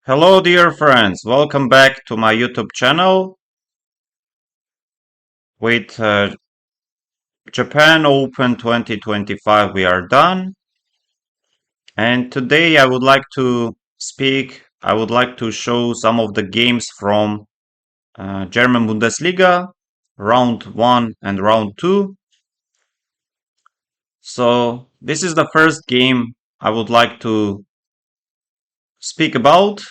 Hello dear friends, welcome back to my YouTube channel. With Japan Open 2025 we are done, and today I would like to show some of the games from German Bundesliga, round 1 and round 2. So this is the first game I would like to speak about.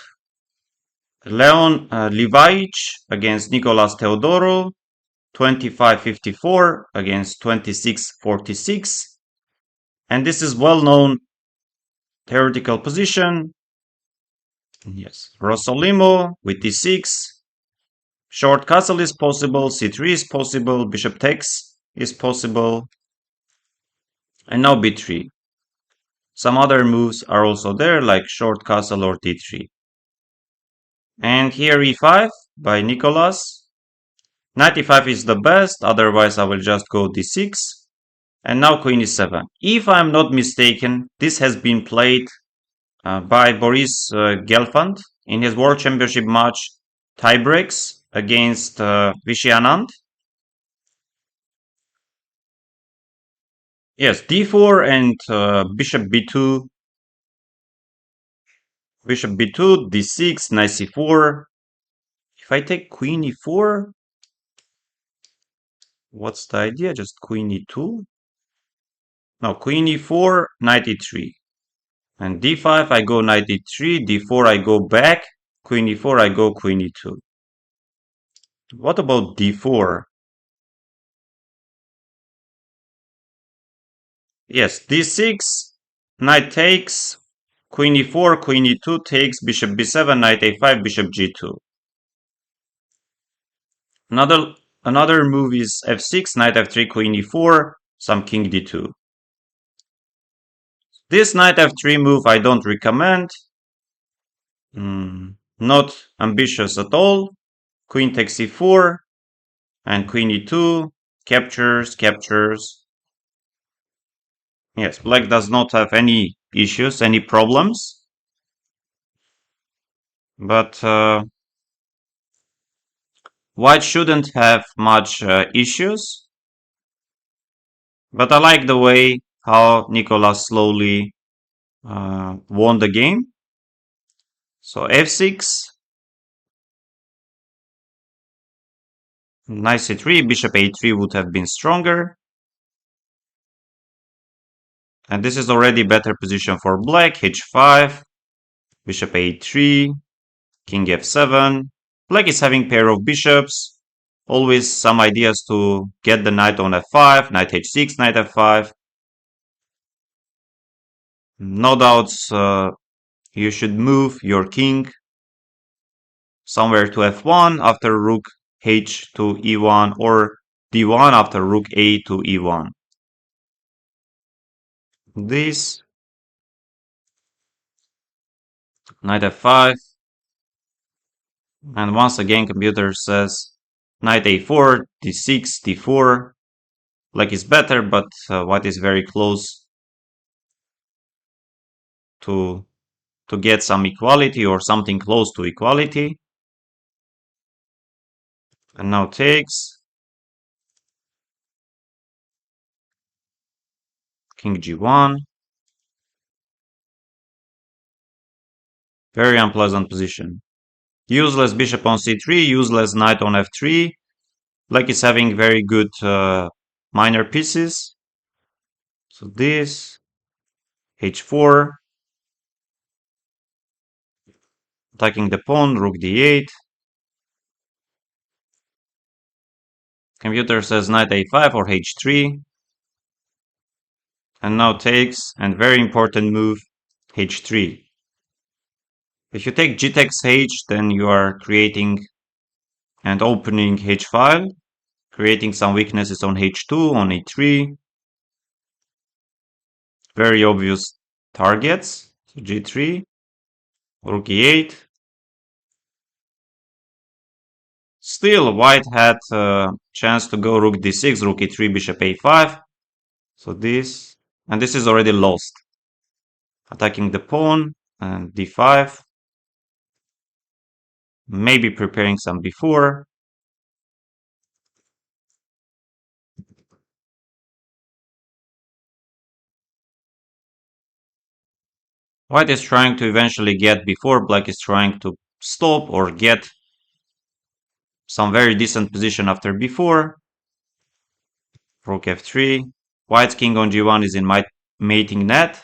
Leon Livajic against Nicolas Teodoro. 25-54 against 26-46. And this is well-known theoretical position. Yes, Rossolimo with d6. Short castle is possible, c3 is possible, bishop takes is possible. And now b3. Some other moves are also there, like short castle or d3. And here e5 by Nicolas. Knight e5 is the best, otherwise I will just go d6. And now queen e7. If I'm not mistaken, this has been played by Boris Gelfand in his World Championship match tiebreaks against Vishy Anand. Yes, d4 and bishop b2. Bishop b2, d6, knight c4. If I take queen e4, what's the idea? Just queen e2? No, queen e4, knight e3. And d5, I go knight e3, d4, I go back, queen e4, I go queen e2. What about d4? Yes, d6, knight takes, queen e4, queen e2 takes, bishop b7, knight a5, bishop g2. Another move is f6, knight f3, queen e4, some king d2. This knight f3 move I don't recommend. Not ambitious at all. Queen takes e4 and queen e2, captures. Yes, black does not have any issues, any problems. But white shouldn't have much issues. But I like the way how Nicolas slowly won the game. So f6, knight c3, bishop a3 would have been stronger. And this is already better position for black, h5, bishop a3, king f7. Black is having pair of bishops. Always some ideas to get the knight on f5, knight h6, knight f5. No doubts you should move your king somewhere to f1 after rook h to e1 or d1 after rook a to e1. This knight f5, and once again computer says knight a4, d6, d4. Black is better, but white is very close to get some equality or something close to equality. And now takes. King g1. Very unpleasant position. Useless bishop on c3, useless knight on f3. Black is having very good minor pieces. So this, h4. Attacking the pawn, rook d8. Computer says knight a5 or h3. And now takes, and very important move, h3. If you take g takes h, then you are creating and opening h file, creating some weaknesses on h2, on e3. Very obvious targets. So g3, rook e8. Still, white had a chance to go rook d6, rook e3, bishop a5. So this, and this is already lost. Attacking the pawn and d5. maybe preparing some before. White is trying to eventually get before, black is trying to stop or get some very decent position after before. Rook f3. White's king on g1 is in my mating net.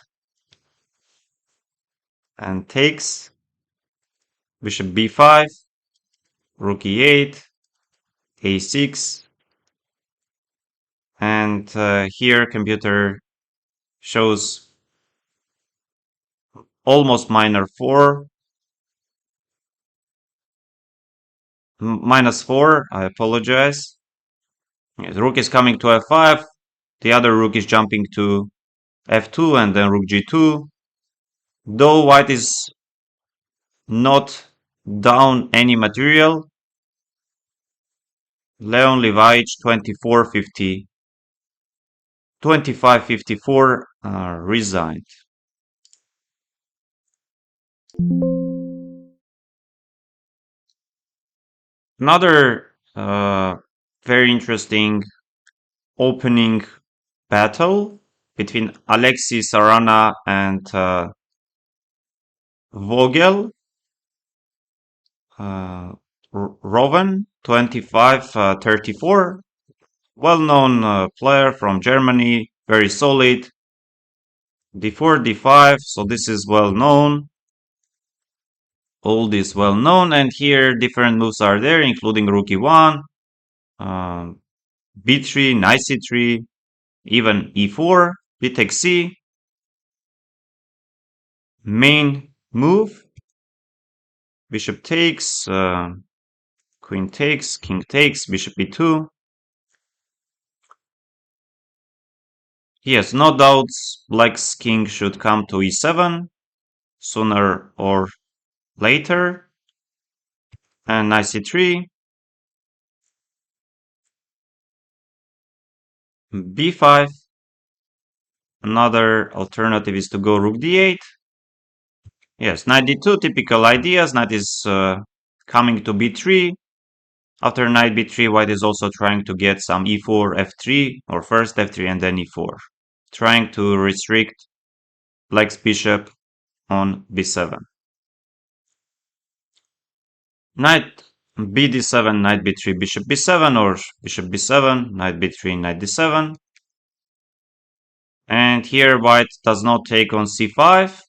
And takes. Bishop b5. Rook e8. a6. And here computer shows almost minor 4. Minus 4, I apologize. Yes, rook is coming to f5. The other rook is jumping to f2 and then rook g2. Though white is not down any material, Leon Levaich 2554 resigned. Another very interesting opening battle between Alexei Sarana and Vogel. Roven 2534. Well-known player from Germany, very solid. d4, d5, so this is well known. All this well known, and here different moves are there, including rook e1, b3, knight c3, even e4, b takes c. Main move, bishop takes, queen takes, king takes, bishop e2. Yes, no doubts, black's king should come to e7 sooner or later. And knight c3. b5. Another alternative is to go rook d8. Yes, knight d2, typical ideas. Knight is coming to b3. After knight b3, white is also trying to get some e4, f3, or first f3 and then e4. Trying to restrict black's bishop on b7. Knight bd7, knight b3, bishop b7, or bishop b7, knight b3, knight d7. And here white does not take on c5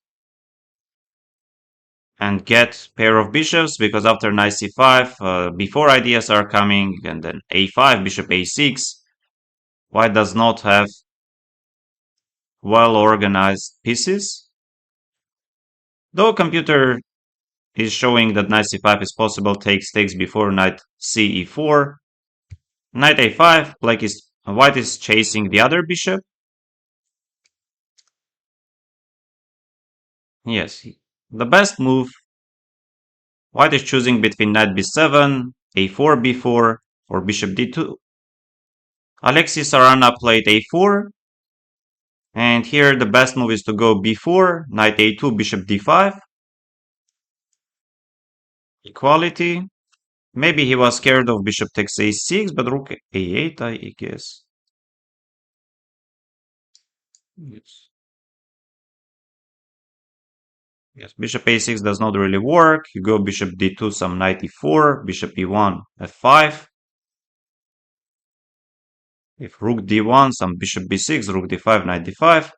and get pair of bishops, because after knight c5, before ideas are coming, and then a5, bishop a6, white does not have well-organized pieces. Though computer is showing that knight c5 is possible, takes before knight c e4, knight a5, white is chasing the other bishop. Yes, the best move, white is choosing between knight b7, a4, b4, or bishop d2. Alexei Sarana played a4, and here the best move is to go b4, knight a2, bishop d5. Equality. Maybe he was scared of bishop takes a6, but rook a8, I guess. Yes. Yes, bishop a6 does not really work. You go bishop d2, some knight e4, bishop e1, f5. If rook d1, some bishop b6, rook d5, knight d5.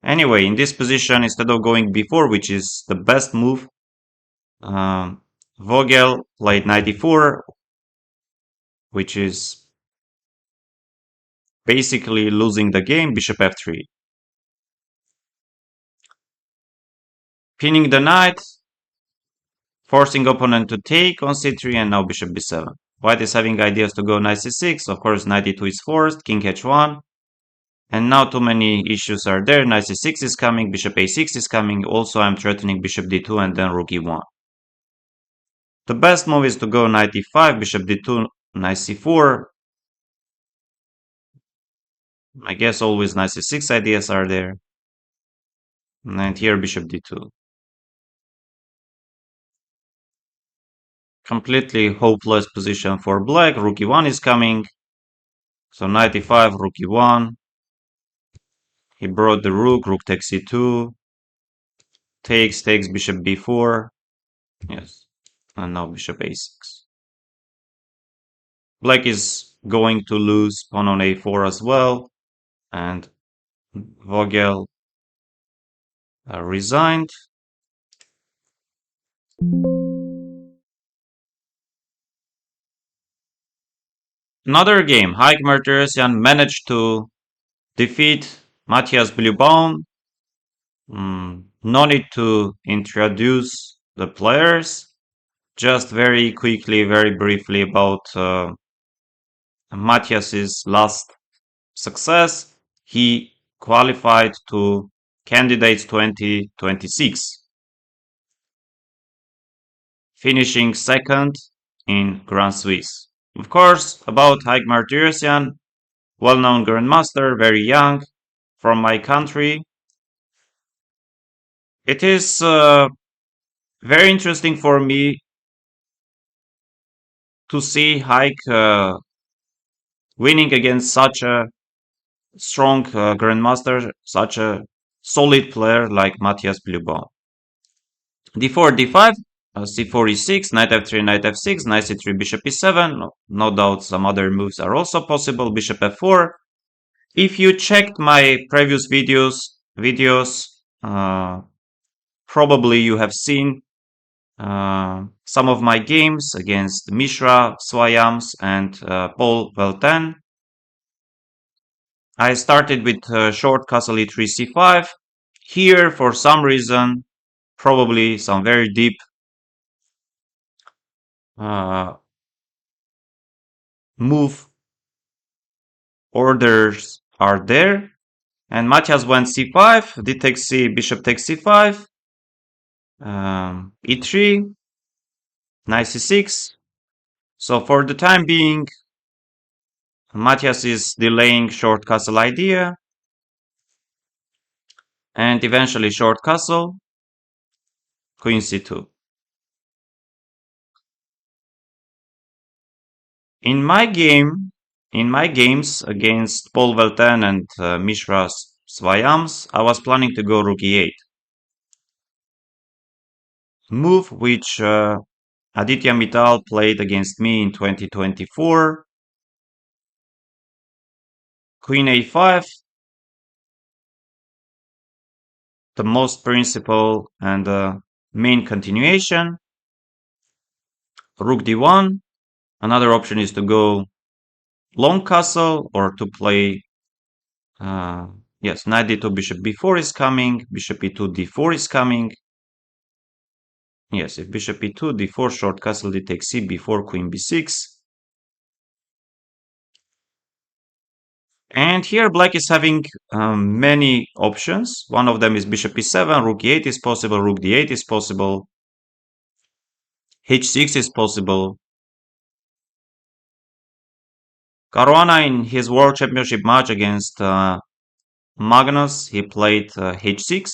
Anyway, in this position, instead of going b4, which is the best move, Vogel played knight e4, which is basically losing the game, bishop f3. Pinning the knight, forcing opponent to take on c3, and now bishop b7. White is having ideas to go knight c6, of course knight e2 is forced, king h1. And now too many issues are there, knight c6 is coming, bishop a6 is coming, also I'm threatening bishop d2 and then rook e1. The best move is to go knight e5, bishop d2, knight c4. I guess always knight c6 ideas are there. And here bishop d2. Completely hopeless position for black. Rook e1 is coming. So knight e5, rook e1. He brought the rook, rook takes e2. Takes, bishop b4. Yes. And now bishop a6. Black is going to lose pawn on a4 as well. And Vogel resigned. Another game. Haik Martirosyan managed to defeat Matthias Bluebaum. No need to introduce the players. Just very quickly, very briefly about Matthias's last success. He qualified to Candidates 2026, finishing second in Grand Swiss. Of course, about Haik Martirosyan, well-known grandmaster, very young, from my country. It is very interesting for me to see Haik winning against such a strong grandmaster, such a solid player like Matthias Bluebaum. d4, d5, c4, e6, knight f3, knight f6, knight c3, bishop e7. No doubt some other moves are also possible. Bishop f4. If you checked my previous videos, probably you have seen some of my games against Mishra Swayams and Paul Velten. I started with short castle e3 c5. Here, for some reason, probably some very deep move orders are there. And Matthias went c5, d takes c, bishop takes c5, e3, knight c6. So for the time being, Matthias is delaying short castle idea. And eventually short castle, queen c2. In my games against Paul Velten and Mishra Swayams, I was planning to go rook e8. Move which Aditya Mittal played against me in 2024. Queen a5. The most principal and main continuation. Rook d1. Another option is to go long castle or to play yes, knight d2, bishop b4 is coming, bishop e2, d4 is coming. Yes, if bishop e2, d4, short castle, d takes c, b4, queen b6. And here black is having many options. One of them is bishop e7, rook e8 is possible, rook d8 is possible, h6 is possible. Caruana in his world championship match against Magnus, he played h6.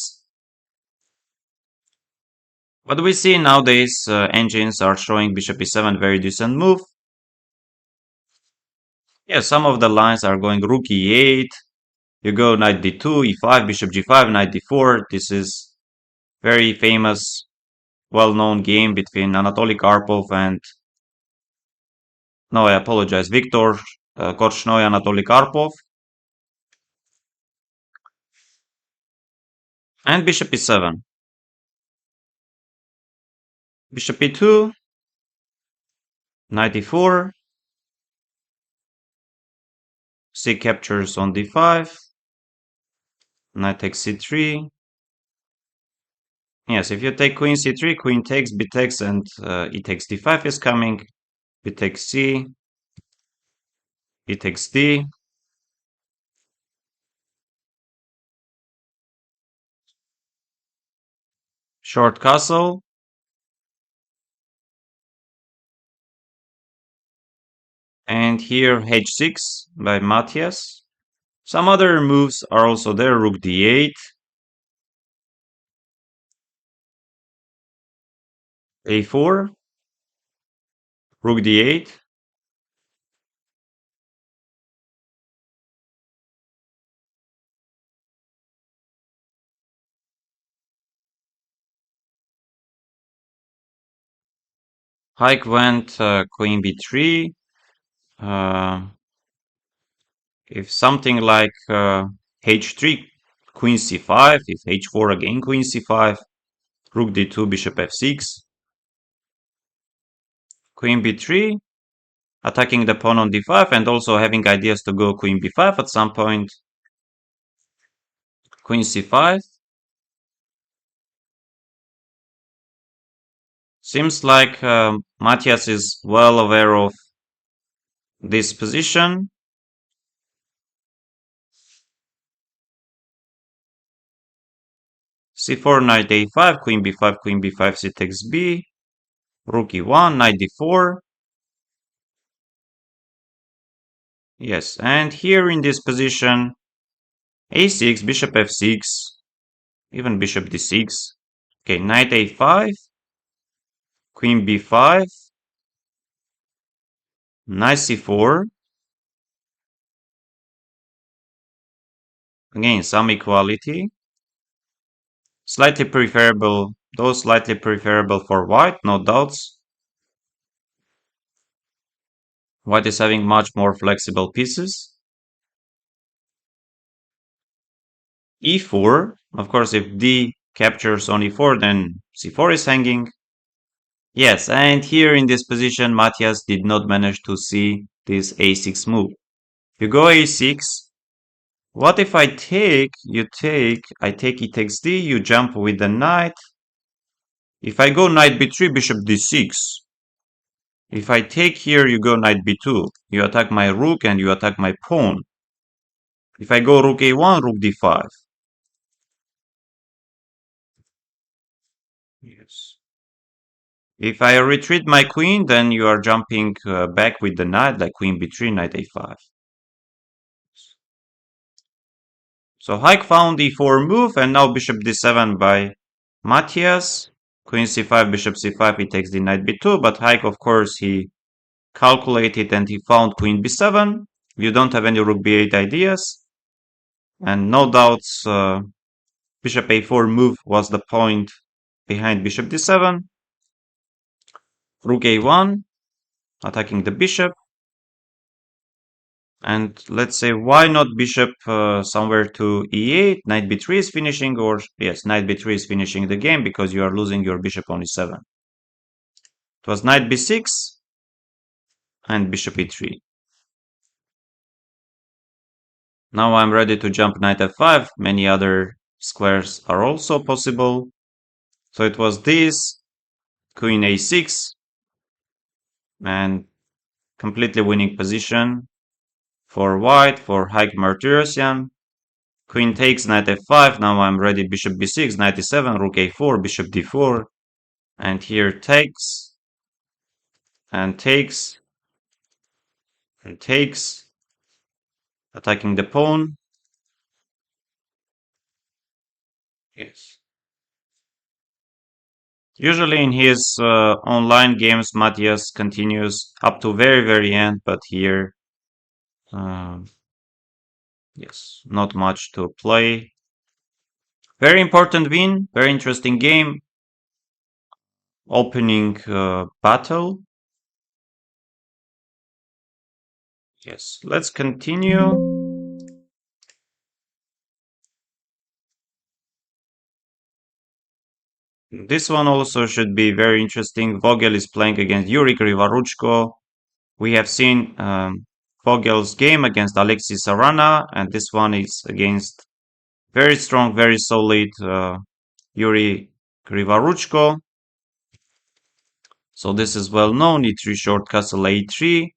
But we see nowadays engines are showing bishop e7, very decent move. Yeah, some of the lines are going rook e8. You go knight d2, e5, bishop g5, knight d4. This is very famous, well-known game between Anatoly Karpov and... No, I apologize. Viktor Korchnoi, Anatoly Karpov. And bishop e7. Bishop e2. Knight e4. C captures on d5. Knight takes c3. Yes, if you take queen c3, queen takes, b takes, and e takes d5 is coming. B takes c. E takes d. Short castle. And here h6 by Matthias. Some other moves are also there. Rook d8. a4. Rook d8. Hike went queen b3. If something like h3, queen c5, if h4 again queen c5, rook d2, bishop f6, queen b3, attacking the pawn on d5 and also having ideas to go queen b5 at some point, queen c5. Seems like Matthias is well aware of this position. c4, knight a5, queen b5, queen b5, c takes b, rook e1, knight d4. Yes, and here in this position, a6, bishop f6, even bishop d6. Okay, knight a5, queen b5, knight c4. Again, some equality. Slightly preferable, though slightly preferable for white, no doubts. White is having much more flexible pieces. e4, of course, if d captures on e4, then c4 is hanging. Yes, and here in this position, Matthias did not manage to see this a6 move. You go a6. What if I take, I take e takes d, you jump with the knight. If I go knight b3, bishop d6. If I take here, you go knight b2. You attack my rook and you attack my pawn. If I go rook a1, rook d5. Yes. If I retreat my queen, then you are jumping back with the knight, like queen b3, knight a5. So Haik found e4 move, and now bishop d7 by Matthias. Queen c5, bishop c5, he takes the knight b2, but Haik, of course, he calculated and he found queen b7. You don't have any rook b8 ideas. And no doubts, bishop a4 move was the point behind bishop d7. Rook a1, attacking the bishop. And let's say, why not bishop somewhere to e8? Knight b3 is finishing, or yes, knight b3 is finishing the game because you are losing your bishop on e7. It was knight b6 and bishop e3. Now I'm ready to jump knight f5. Many other squares are also possible. So it was this, queen a6, and completely winning position for white, for Haik Martirosyan. Queen takes, knight f5. Now I'm ready, bishop b6, knight e7, rook a4, bishop d4. And here takes, and takes, and takes, attacking the pawn. Yes. Usually in his online games, Matthias continues up to very end, but here, yes, not much to play. Very important win, very interesting game. Opening battle. Yes, let's continue. This one also should be very interesting. Vogel is playing against Yuri Krivoruchko. We have seen Vogel's game against Alexis Arana, and this one is against very strong, very solid Yuri Krivoruchko. So this is well known. E3 short castle a3.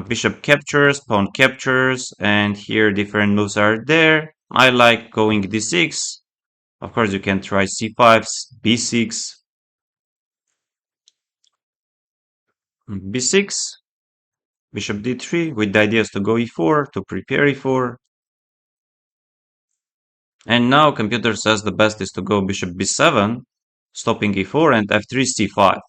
Bishop captures, pawn captures, and here different moves are there. I like going d6. Of course, you can try c5, b6, b6, bishop d3 with the ideas to go e4, to prepare e4. And now computer says the best is to go bishop b7, stopping e4, and f3 c5.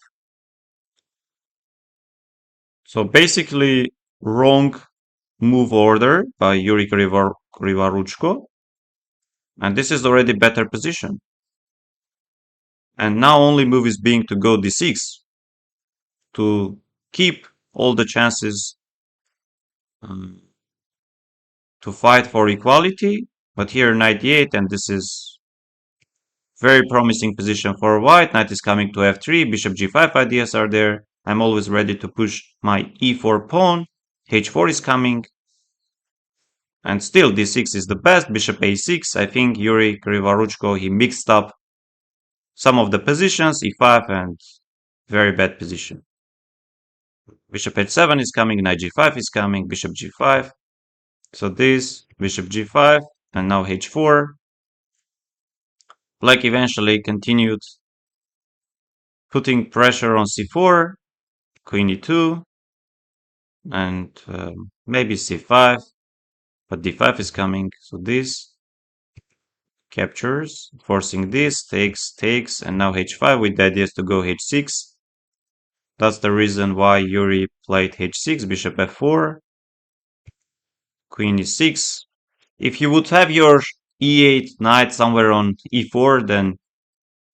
So basically, wrong move order by Yuri Krivaruchko. And this is already better position. And now only move is being to go d6 to keep all the chances um, to fight for equality. But here knight d8, and this is very promising position for white. Knight is coming to f3, bishop g5 ideas are there. I'm always ready to push my e4 pawn. h4 is coming. And still d6 is the best, bishop a6. I think Yuri Krivaruchko, he mixed up some of the positions, e5 and very bad position. Bishop h7 is coming, knight g5 is coming, bishop g5. So this, bishop g5, and now h4. Black eventually continued putting pressure on c4, queen e2, and maybe c5, but d5 is coming. So this captures, forcing this, takes, and now h5 with the idea to go h6. That's the reason why Yuri played h6, bishop f4, queen e6. If you would have your e8 knight somewhere on e4, then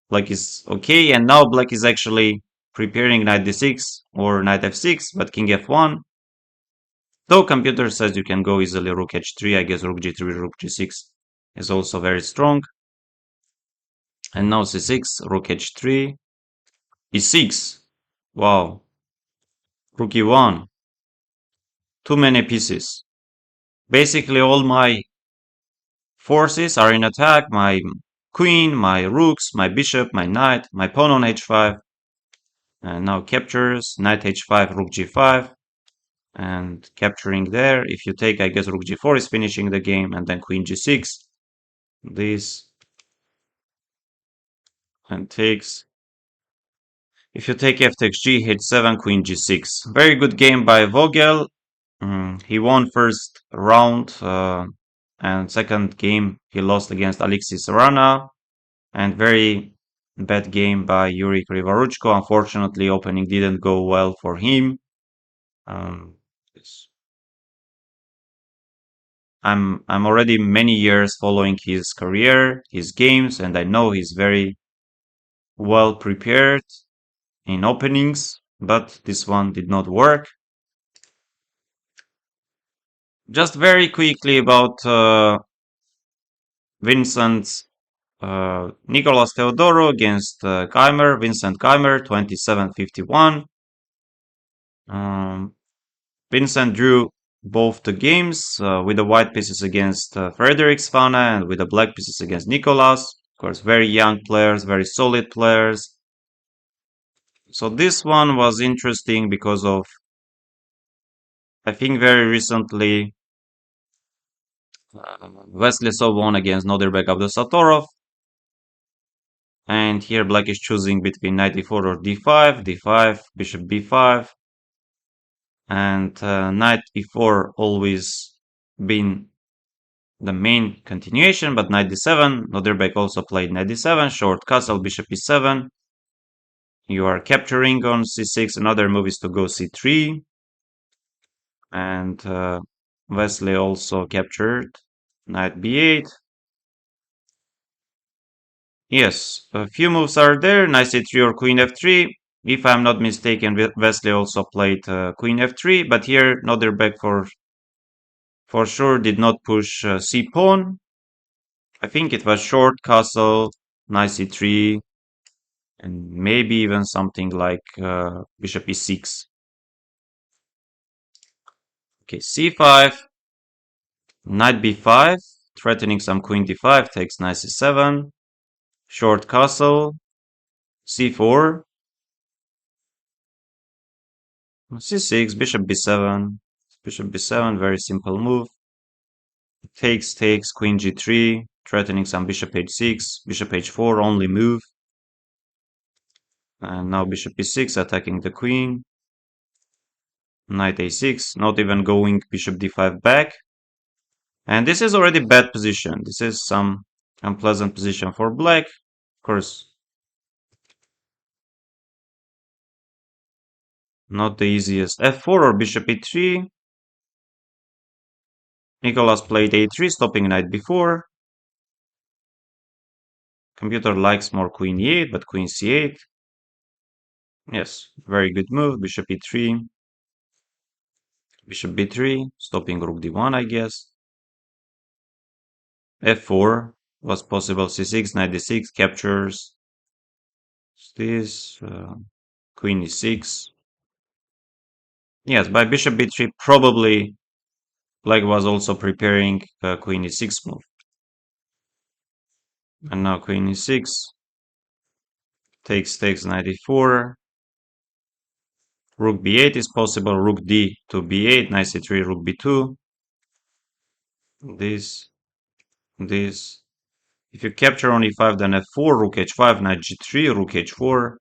black is okay. And now black is actually preparing knight d6 or knight f6, but king f1. Though computer says you can go easily rook h3, I guess rook g3, rook g6 is also very strong. And now c6, rook h3, e6. Wow. Rook e1. Too many pieces. Basically all my forces are in attack. My queen, my rooks, my bishop, my knight, my pawn on h5. And now captures, knight h5, rook g5. And capturing there. If you take, I guess rook g4 is finishing the game. And then queen g6. This. And takes. If you take f takes g, h7, queen g6. Very good game by Vogel. He won first round. And second game, he lost against Alexis Rana. And very bad game by Yuri Krivaruchko. Unfortunately, opening didn't go well for him. I'm already many years following his career, his games, and I know he's very well prepared in openings, but this one did not work. Just very quickly about Vincent Nicolas Teodoro against Keimer, Vincent Keimer, 27-51. Vincent drew both the games with the white pieces against Frederic Svana and with the black pieces against Nicolas. Of course, very young players, very solid players. So this one was interesting because of, I think very recently, Wesley So won against Nodirbek Abdusatorov. And here black is choosing between knight e4 or d5, d5, bishop b5. And knight e4 always been the main continuation, but knight d7. Nodirbek also played knight d7, short castle, bishop e7. You are capturing on c6. Another move is to go c3. And Wesley also captured knight b8. Yes, a few moves are there, knight c3 or queen f3. If I'm not mistaken, Wesley also played queen f3, but here Nodirbek for sure did not push c-pawn. I think it was short castle, knight c3, and maybe even something like bishop e6. Okay, c5, knight b5, threatening some queen d5, takes knight c7, short castle, c4, c6, bishop b7, very simple move. Takes, queen g3, threatening some bishop h6, bishop h4, only move. And now bishop e6, attacking the queen. Knight a6, not even going bishop d5 back. And this is already bad position. This is some unpleasant position for black. Of course, Not the easiest. f4 or bishop e3. Nicholas played a3, stopping knight b4. Computer likes more queen e8, but queen c8. Yes, very good move. Bishop e3. Bishop b3, stopping rook d1, I guess. f4 was possible. c6, knight d6, captures. This, queen e6. Yes, by bishop b3, probably Black was also preparing queen e6 move. And now queen e6. Takes, knight e4. Rook b8 is possible. Rook d to b8, knight c3, rook b2. This. If you capture on e5, then f4, rook h5, knight g3, rook h4.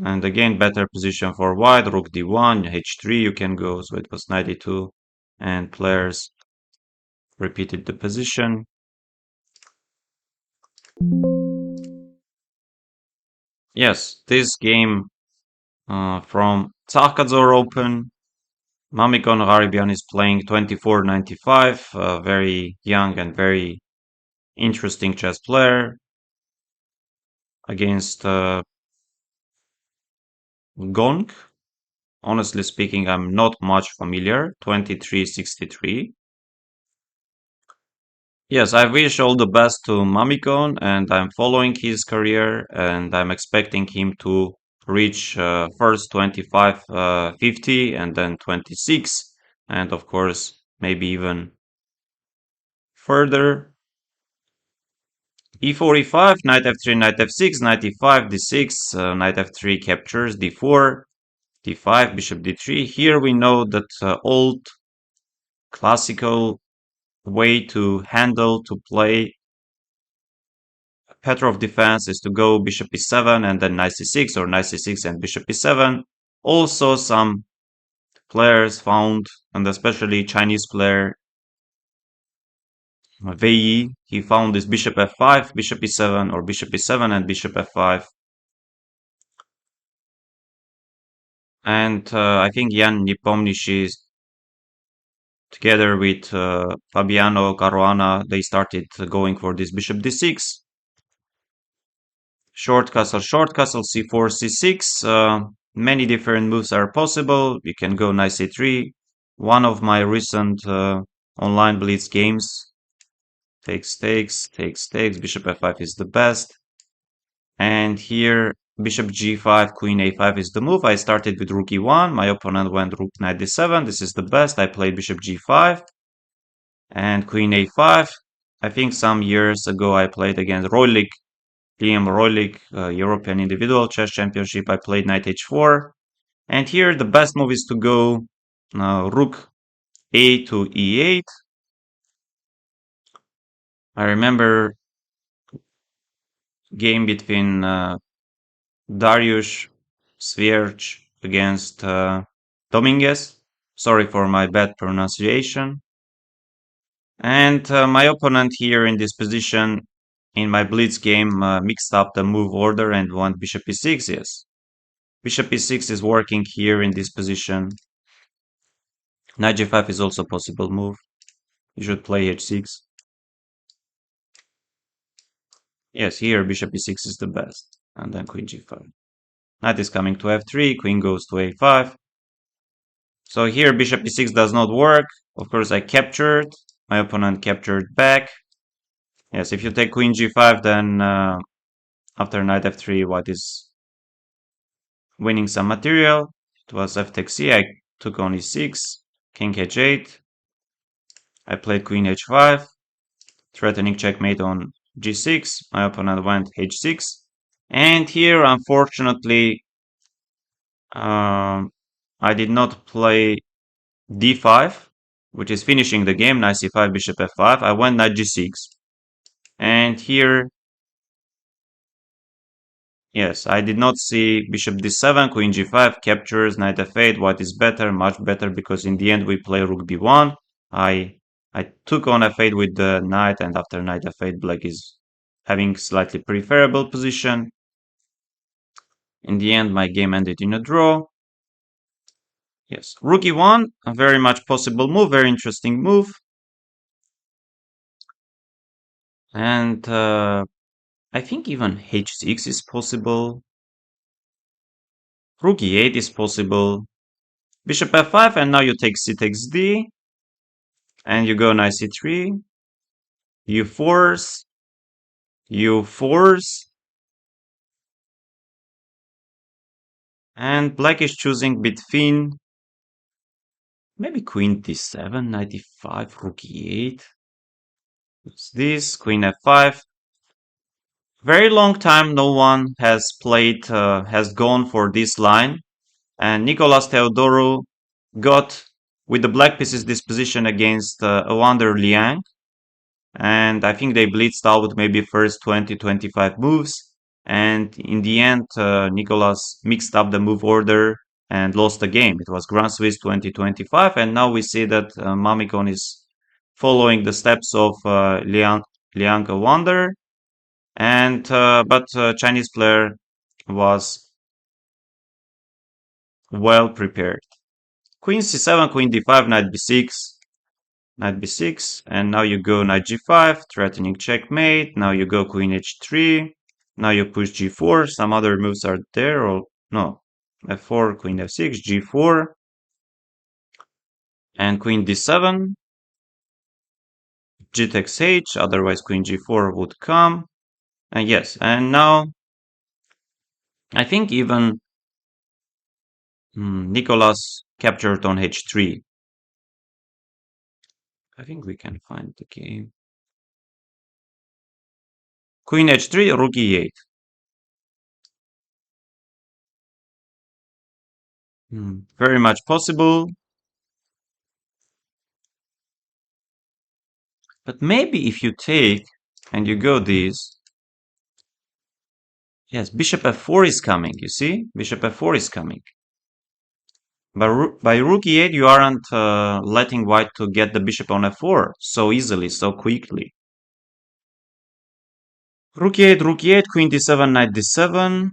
And again, better position for white, rook d1, h3 you can go. So it was knight e2. And players repeated the position. Yes, this game from Takadzor Open. Mamikon Gharibian is playing 2495, a very young and very interesting chess player against Gonk. Honestly speaking, I'm not much familiar. 2363. Yes, I wish all the best to Mamikon, and I'm following his career, and I'm expecting him to reach first 25, 50, and then 26, and of course, maybe even further. e4, e5, knight f3, knight f6, knight e5, d6, knight f3 captures, d4, d5, bishop d3. Here we know that old classical way to handle, to play Petrov defense is to go bishop e7 and then knight c6, or knight c6 and bishop e7. Also, some players found, and especially Chinese player Wei Yi, he found this bishop f5, bishop e7, or bishop e7 and bishop f5. And I think Jan Nepomniachtchi, together with Fabiano Caruana, they started going for this bishop d6. Short castle, c4, c6. Many different moves are possible. You can go knight c3. One of my recent online blitz games. Takes, bishop f5 is the best. And here, bishop g5, queen a5 is the move. I started with rook e1. My opponent went rook knight d7. This is the best. I played bishop g5 and queen a5. I think some years ago I played against Roylik, Liam Roylik, European Individual Chess Championship. I played knight h4. And here the best move is to go rook a to e8. I remember game between Dariusz Svierch against Dominguez. Sorry for my bad pronunciation. And my opponent here in this position in my blitz game mixed up the move order and won bishop e6. Yes, bishop e6 is working here in this position. Knight g5 is also a possible move. You should play h6. Yes, here bishop e6 is the best. And then queen g5. Knight is coming to f3, queen goes to a5. So here bishop e6 does not work. Of course I captured. My opponent captured back. Yes, if you take queen g5, then after knight f3, white is winning some material. It was f takes c. I took on e6, king h8. I played queen h5, threatening checkmate on g6. My opponent went h6. And here, unfortunately, I did not play d5, which is finishing the game. Knight c5, bishop f5. I went knight g6. And here, yes, I did not see bishop d7, queen g5, captures, knight f8. White is better, much better, because in the end we play rook b1. I took on f8 with the knight, and after knight f8, black is having slightly preferable position. In the end, my game ended in a draw. Yes, rook e1, a very much possible move, very interesting move. And I think even h6 is possible. Rook e8 is possible. Bishop f5, and now you take c takes d. And you go knight c3. You force. You force. And black is choosing between maybe queen d7, knight d5, rook e8. It's this, queen f5. Very long time no one has gone for this line. And Nicolas Theodorou got, with the black pieces, this position against Evander Liang. And I think they blitzed out maybe first 20-25 moves. And in the end, Nicolas mixed up the move order and lost the game. It was Grand Swiss 2025. And now we see that Mamikon is following the steps of Liang Evander. And but Chinese player was well prepared. Queen c7, queen d5, knight b6, knight b6, and now you go knight g5, threatening checkmate. Now you go queen h3. Now you push g4. Some other moves are there, or no, f4, queen f6, g4, and queen d7, g takes h. Otherwise, queen g4 would come. And yes, and now I think even Nicolas captured on h3. I think we can find the game. Queen h3, rook e8. Very much possible. But maybe if you take and you go this, yes, bishop f4 is coming, you see? Bishop f4 is coming. By rook e8, you aren't letting white to get the bishop on f4 so easily, so quickly. Rook e8, queen d7, knight d7.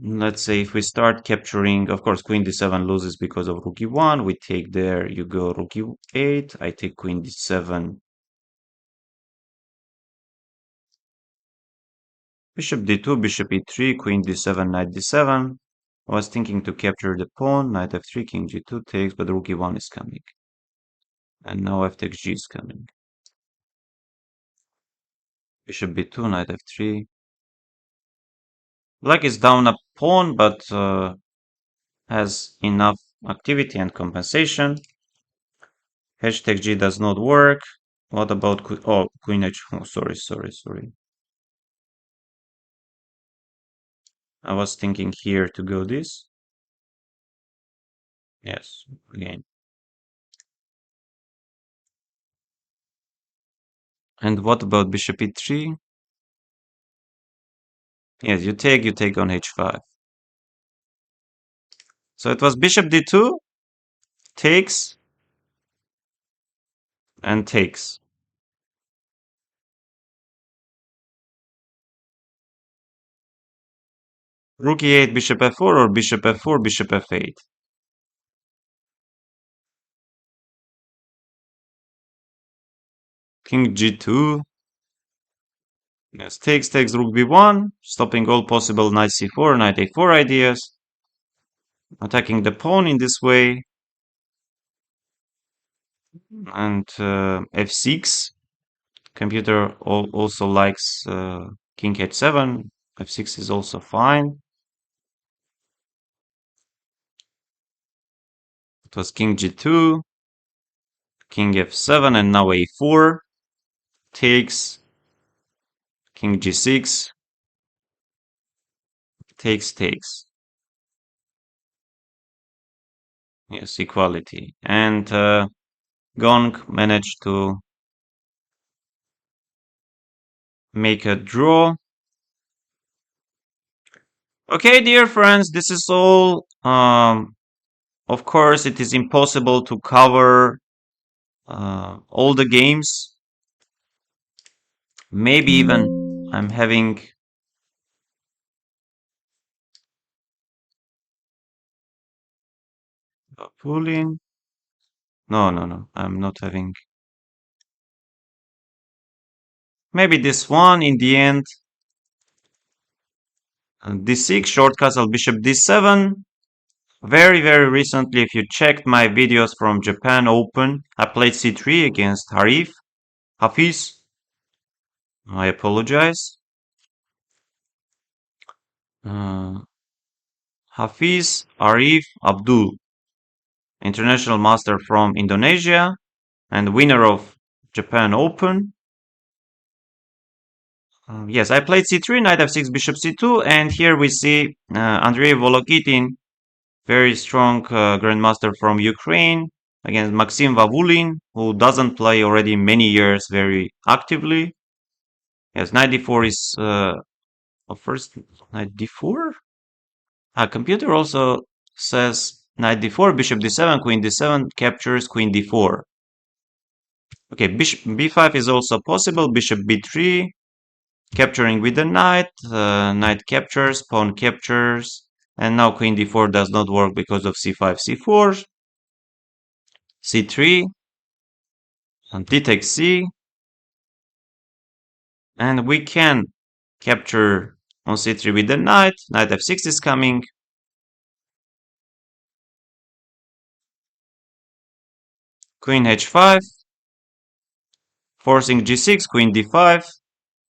Let's say if we start capturing, of course, queen d7 loses because of rook e1. We take there, you go rook e8. I take queen d7. Bishop d2, bishop e3, queen d7, knight d7. I was thinking to capture the pawn, knight f3, king g2 takes, but rook e1 is coming. And now f takes g is coming. Bishop b2, knight f3. Black is down a pawn, but has enough activity and compensation. H takes g does not work. What about queen h? Oh, sorry. I was thinking here to go this. Yes, again. And what about bishop e3? Yes, you take on h5. So it was bishop d2, takes, and takes. Rook e8, bishop f4, or bishop f4, bishop f8. King g2. Yes, takes, rook b1, stopping all possible knight c4, knight a4 ideas. Attacking the pawn in this way. And f6. Computer also likes king h7. f6 is also fine. It was king g2, king f7, and now a4. Takes, king g6, takes. Yes, equality. And Gong managed to make a draw. Okay, dear friends, this is all. Of course, it is impossible to cover all the games. Maybe even I'm having Pulling. No. I'm not having. Maybe this one in the end. D6, short castle, bishop D7. Very recently, if you checked my videos from Japan Open, I played C3 against Hafiz. I apologize. Hafiz Arif Abdul, international master from Indonesia and winner of Japan Open. Yes, I played C3, knight f6, bishop c2, and here we see Andrei Volokitin, very strong grandmaster from Ukraine, against Maxim Vavulin, who doesn't play already many years very actively. Yes, knight d4 is first knight d4. Computer also says knight d4, bishop d7, queen d7 captures queen d4. Okay, bishop b5 is also possible. Bishop b3 capturing with the knight. Knight captures, pawn captures, and now queen d4 does not work because of c5, c4, c3, and d takes c, and we can capture on c3 with the knight. Knight f6 is coming. Queen h5, forcing g6, queen d5,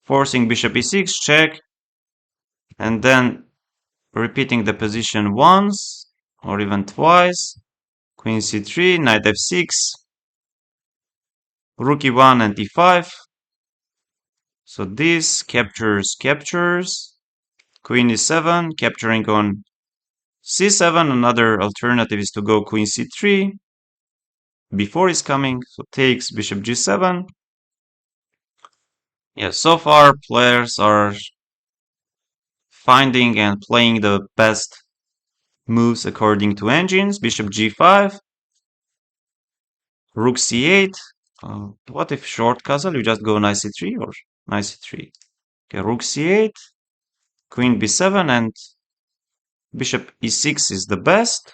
forcing bishop e6, check, and then repeating the position once or even twice. Queen c3, knight f6, rook e1 and e5. So this captures. Queen e7, capturing on c7. Another alternative is to go queen c3. b4 is coming, so takes bishop g7. Yeah, so far players are finding and playing the best moves according to engines. Bishop g5, rook c8. What if short castle? You just go knight c3 or knight c3. Okay, rook c8, queen b7, and bishop e6 is the best.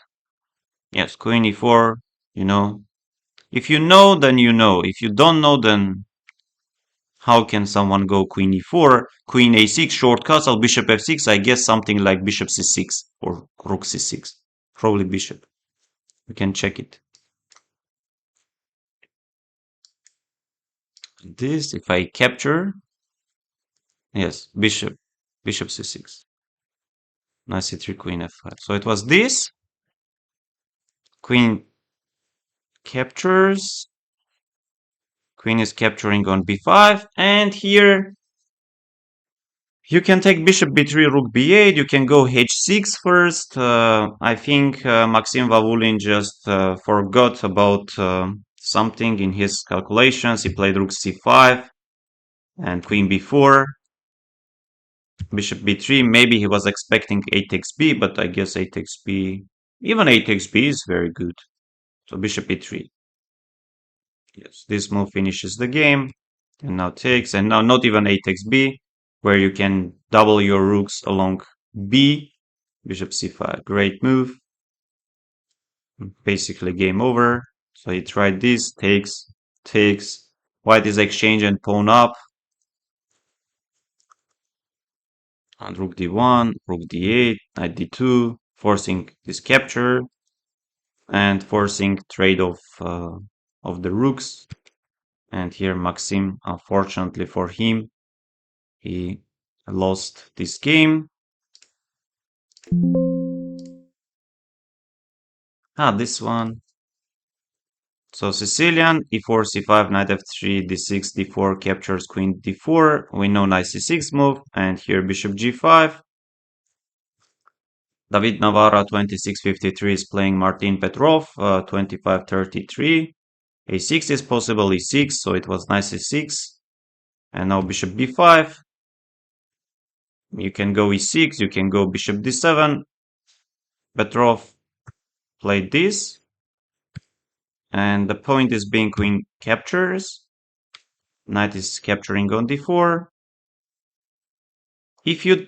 Yes, queen e4, you know. If you know, then you know. If you don't know, then how can someone go queen e4, queen a6, short castle, bishop f6? I guess something like bishop c6 or rook c6. Probably bishop. We can check it. This, if I capture, yes, bishop c6. Knight c3, queen f5. So it was this. Queen captures. Queen is capturing on b5, and here you can take bishop b3, rook b8. You can go h6 first. I think Maxim Vavulin just forgot about something in his calculations. He played rook c5 and queen b4. Bishop b3. Maybe he was expecting 8 takes b, but I guess 8 takes b. Even 8 takes b is very good. So bishop e3. Yes, this move finishes the game. And now takes, and now not even 8 takes b, where you can double your rooks along b. Bishop c5. Great move. Basically game over. So he tried this, takes. White is exchange and pawn up. And rook d1, rook d8, knight d2, forcing this capture and forcing trade of the rooks. And here Maxim, unfortunately for him, he lost this game. This one. So Sicilian, e4, c5, knight f3, d6, d4 captures queen d4. We know knight c6 move, and here bishop g5. David Navarra 2653 is playing Martin Petrov 2533. a6 is possible, e6, so it was knight c6. And now bishop b5. You can go e6, you can go bishop d7. Petrov played this. And the point is being queen captures. Knight is capturing on d4. If you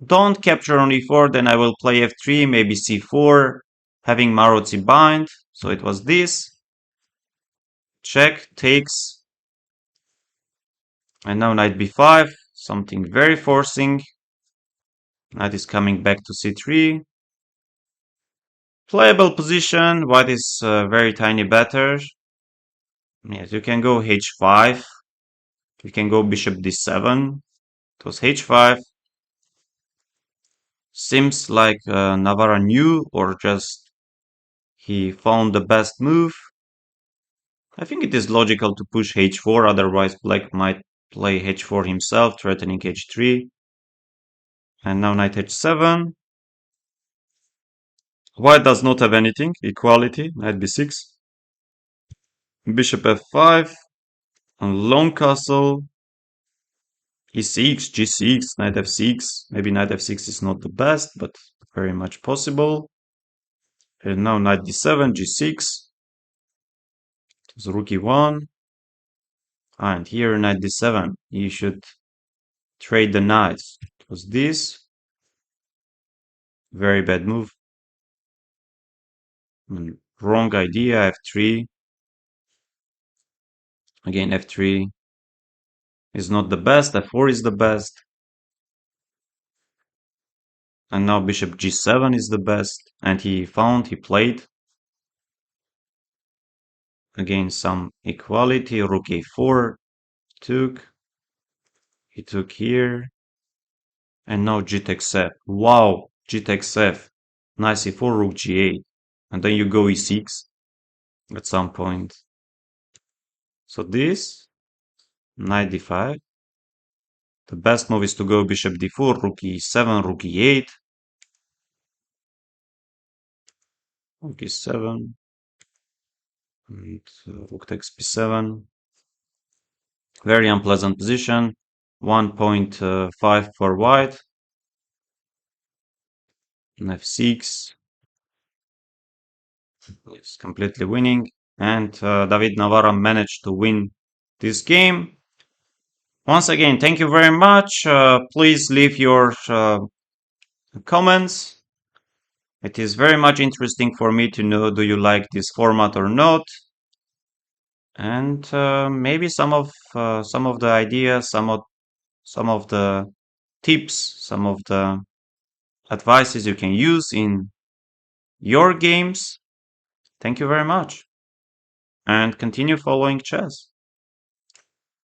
don't capture on e4, then I will play f3, maybe c4. having Maroczy bind. So it was this. Check, takes. And now knight b5, something very forcing. Knight is coming back to c3. Playable position, white is very tiny better. Yes, you can go h5. You can go bishop d7. It was h5. Seems like Navarra knew, or just he found the best move. I think it is logical to push h4, otherwise black might play h4 himself, threatening h3. And now knight h7. White does not have anything, equality, knight b6. Bishop f5, and long castle, e6, g6, knight f6. Maybe knight f6 is not the best, but very much possible. And now knight d7, g6. It's rook e1. And here knight d7. You should trade the knights. It was this. Very bad move. Wrong idea, f3. Again, f3 is not the best, f4 is the best. And now bishop g7 is the best. And he played. Again, some equality, rook a4, took. He took here. And now g takes f. Wow, g takes f. Knight c4, rook g8. And then you go e6 at some point. So this, knight d5. The best move is to go bishop d4, rook e7, rook e8. Rook e7. And rook takes b7. Very unpleasant position. 1.5 for white. And f6. It's completely winning. And David Navarra managed to win this game. Once again, thank you very much. Please leave your comments. It is very much interesting for me to know, do you like this format or not? And maybe some of the ideas, some of the tips, some of the advices you can use in your games. Thank you very much, and continue following chess.